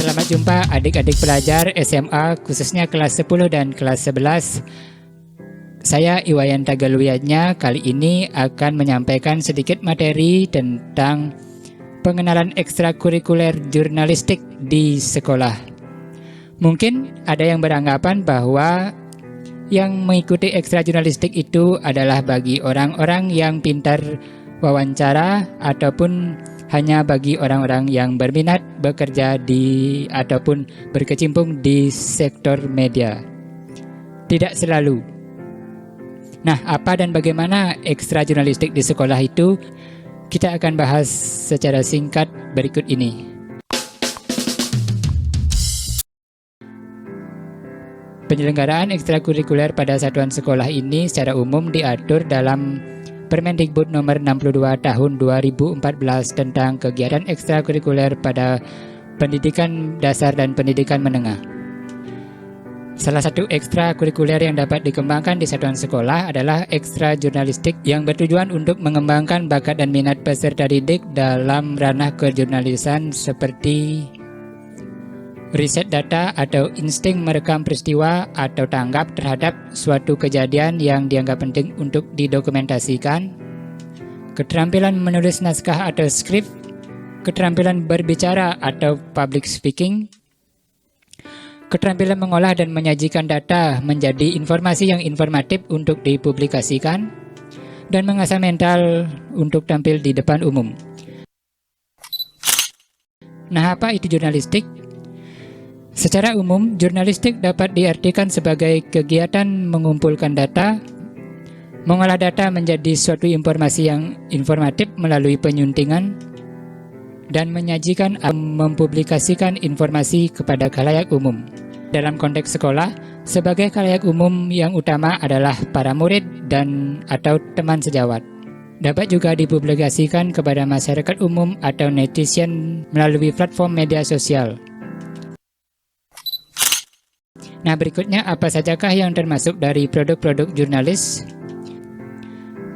Selamat jumpa adik-adik pelajar SMA khususnya kelas 10 dan kelas 11. Saya Iwayan Tagaluyanya kali ini akan menyampaikan sedikit materi tentang pengenalan ekstrakurikuler jurnalistik di sekolah. Mungkin ada yang beranggapan bahwa yang mengikuti ekstra jurnalistik itu adalah bagi orang-orang yang pintar wawancara ataupun hanya bagi orang-orang yang berminat bekerja di ataupun berkecimpung di sektor media. Tidak selalu. Nah, apa dan bagaimana ekstra jurnalistik di sekolah itu? Kita akan bahas secara singkat berikut ini. Penyelenggaraan ekstrakurikuler pada satuan sekolah ini secara umum diatur dalam Permendikbud nomor 62 tahun 2014 tentang kegiatan ekstrakurikuler pada pendidikan dasar dan pendidikan menengah. Salah satu ekstrakurikuler yang dapat dikembangkan di satuan sekolah adalah ekstra jurnalistik yang bertujuan untuk mengembangkan bakat dan minat peserta didik dalam ranah kejurnalisan seperti riset data atau insting merekam peristiwa atau tanggap terhadap suatu kejadian yang dianggap penting untuk didokumentasikan, keterampilan menulis naskah atau skrip, keterampilan berbicara atau public speaking, keterampilan mengolah dan menyajikan data menjadi informasi yang informatif untuk dipublikasikan, dan mengasah mental untuk tampil di depan umum. Nah, apa itu jurnalistik? Secara umum, jurnalistik dapat diartikan sebagai kegiatan mengumpulkan data, mengolah data menjadi suatu informasi yang informatif melalui penyuntingan, dan menyajikan atau mempublikasikan informasi kepada khalayak umum. Dalam konteks sekolah, sebagai khalayak umum yang utama adalah para murid dan atau teman sejawat. Dapat juga dipublikasikan kepada masyarakat umum atau netizen melalui platform media sosial. Nah, berikutnya apa sajakah yang termasuk dari produk-produk jurnalis?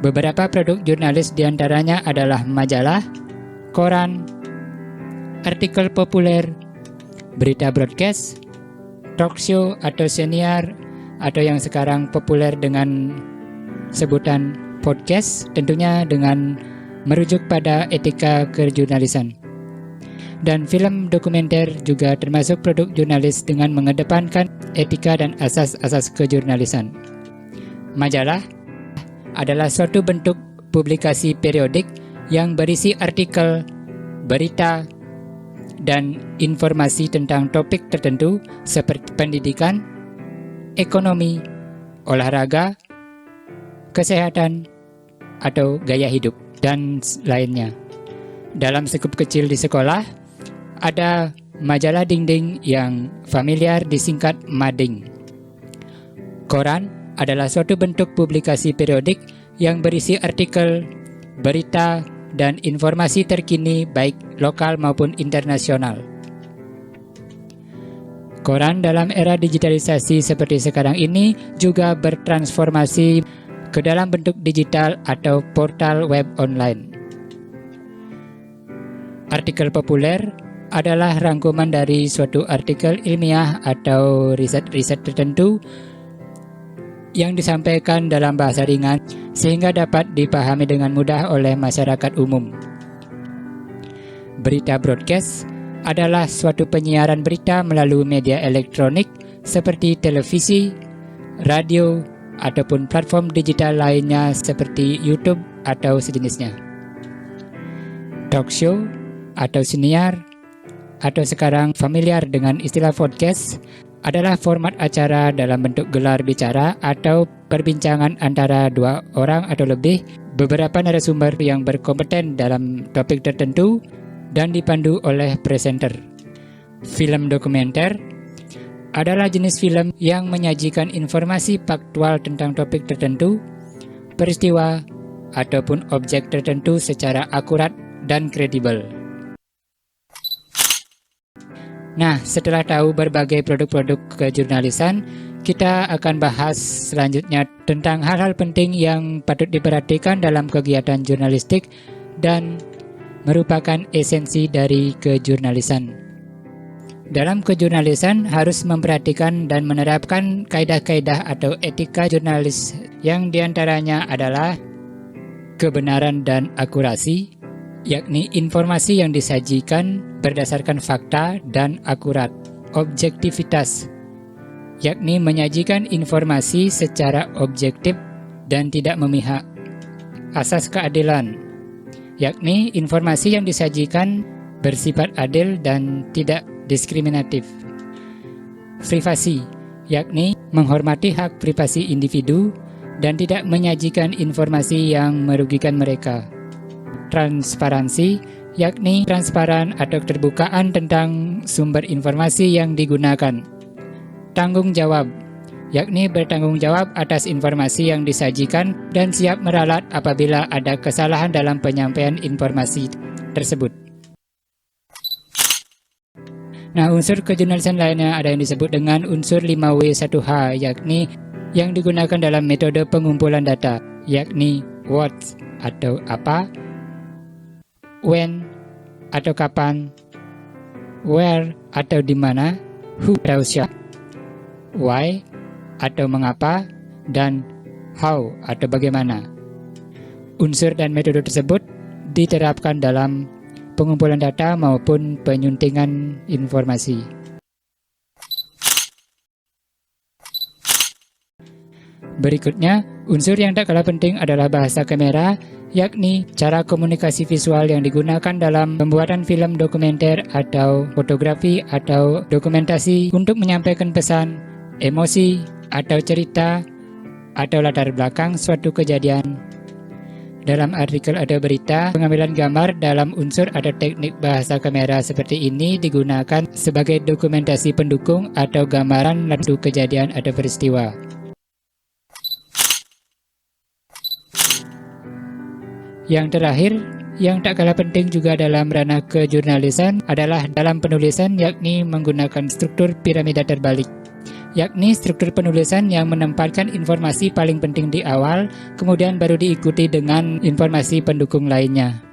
Beberapa produk jurnalis diantaranya adalah majalah, koran, artikel populer, berita broadcast, talk show atau senior, atau yang sekarang populer dengan sebutan podcast, tentunya dengan merujuk pada etika kejurnalisan. Dan film dokumenter juga termasuk produk jurnalis dengan mengedepankan etika dan asas-asas kejurnalisan. Majalah adalah suatu bentuk publikasi periodik yang berisi artikel, berita, dan informasi tentang topik tertentu seperti pendidikan, ekonomi, olahraga, kesehatan, atau gaya hidup, dan lainnya. Dalam skup kecil di sekolah, ada majalah dinding yang familiar disingkat mading. Koran adalah suatu bentuk publikasi periodik yang berisi artikel, berita, dan informasi terkini baik lokal maupun internasional. Koran dalam era digitalisasi seperti sekarang ini juga bertransformasi ke dalam bentuk digital atau portal web online. Artikel populer adalah rangkuman dari suatu artikel ilmiah atau riset-riset tertentu yang disampaikan dalam bahasa ringan sehingga dapat dipahami dengan mudah oleh masyarakat umum. Berita broadcast adalah suatu penyiaran berita melalui media elektronik seperti televisi, radio, ataupun platform digital lainnya seperti YouTube atau sejenisnya. Talk show atau siniar atau sekarang familiar dengan istilah podcast adalah format acara dalam bentuk gelar bicara atau perbincangan antara dua orang atau lebih, beberapa narasumber yang berkompeten dalam topik tertentu dan dipandu oleh presenter. Film dokumenter adalah jenis film yang menyajikan informasi faktual tentang topik tertentu, peristiwa, ataupun objek tertentu secara akurat dan kredibel. Nah, setelah tahu berbagai produk-produk kejurnalisan, kita akan bahas selanjutnya tentang hal-hal penting yang patut diperhatikan dalam kegiatan jurnalistik dan merupakan esensi dari kejurnalisan. Dalam kejurnalisan harus memperhatikan dan menerapkan kaidah-kaidah atau etika jurnalis yang diantaranya adalah kebenaran dan akurasi, yakni informasi yang disajikan berdasarkan fakta dan akurat. Objektivitas, yakni menyajikan informasi secara objektif dan tidak memihak. Asas keadilan, yakni informasi yang disajikan bersifat adil dan tidak diskriminatif. Privasi, yakni menghormati hak privasi individu dan tidak menyajikan informasi yang merugikan mereka. Transparansi, yakni transparan atau keterbukaan tentang sumber informasi yang digunakan. Tanggung jawab, yakni bertanggung jawab atas informasi yang disajikan dan siap meralat apabila ada kesalahan dalam penyampaian informasi tersebut. Nah, unsur kejurnalisan lainnya ada yang disebut dengan unsur 5W1H, yakni yang digunakan dalam metode pengumpulan data, yakni what atau apa, when atau kapan, where atau di mana, who atau siapa, why atau mengapa, dan how atau bagaimana. Unsur dan metode tersebut diterapkan dalam pengumpulan data maupun penyuntingan informasi. Berikutnya, unsur yang tak kalah penting adalah bahasa kamera, yakni cara komunikasi visual yang digunakan dalam pembuatan film dokumenter atau fotografi atau dokumentasi untuk menyampaikan pesan, emosi, atau cerita, atau latar belakang suatu kejadian. Dalam artikel atau berita, pengambilan gambar dalam unsur atau teknik bahasa kamera seperti ini digunakan sebagai dokumentasi pendukung atau gambaran suatu kejadian atau peristiwa. Yang terakhir, yang tak kalah penting juga dalam ranah kejurnalisan adalah dalam penulisan, yakni menggunakan struktur piramida terbalik, yakni struktur penulisan yang menempatkan informasi paling penting di awal, kemudian baru diikuti dengan informasi pendukung lainnya.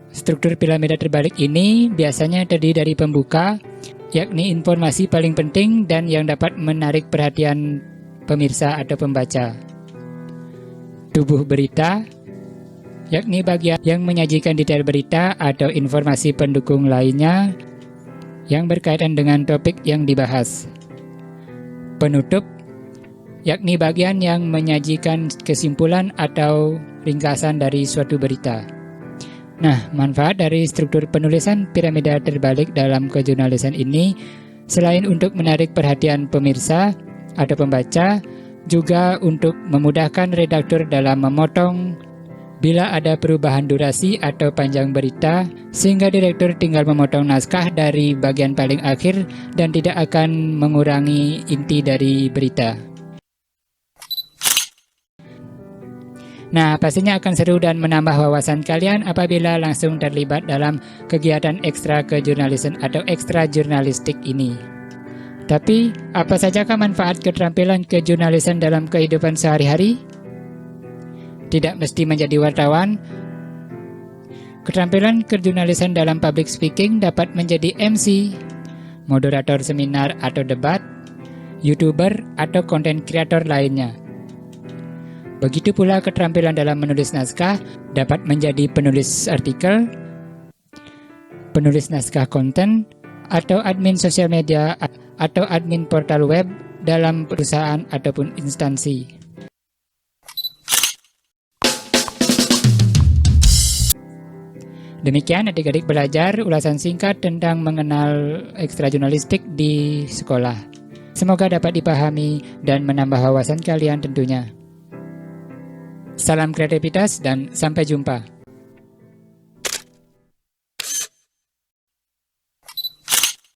Struktur piramida terbalik ini biasanya terdiri dari pembuka, yakni informasi paling penting dan yang dapat menarik perhatian pemirsa atau pembaca. Tubuh berita, yakni bagian yang menyajikan detail berita atau informasi pendukung lainnya yang berkaitan dengan topik yang dibahas. Penutup, yakni bagian yang menyajikan kesimpulan atau ringkasan dari suatu berita. Nah, manfaat dari struktur penulisan piramida terbalik dalam kejurnalisan ini, selain untuk menarik perhatian pemirsa atau pembaca, juga untuk memudahkan redaktur dalam memotong bila ada perubahan durasi atau panjang berita, sehingga direktur tinggal memotong naskah dari bagian paling akhir dan tidak akan mengurangi inti dari berita. Nah, pastinya akan seru dan menambah wawasan kalian apabila langsung terlibat dalam kegiatan ekstra kejurnalisan atau ekstra jurnalistik ini. Tapi, apa sajakah manfaat keterampilan kejurnalisan dalam kehidupan sehari-hari? Tidak mesti menjadi wartawan. Keterampilan kejurnalisan dalam public speaking dapat menjadi MC, moderator seminar atau debat, YouTuber atau konten kreator lainnya. Begitu pula keterampilan dalam menulis naskah dapat menjadi penulis artikel, penulis naskah konten, atau admin sosial media atau admin portal web dalam perusahaan ataupun instansi. Demikian adik-adik belajar ulasan singkat tentang mengenal ekstra jurnalistik di sekolah. Semoga dapat dipahami dan menambah wawasan kalian tentunya. Salam kreativitas dan sampai jumpa.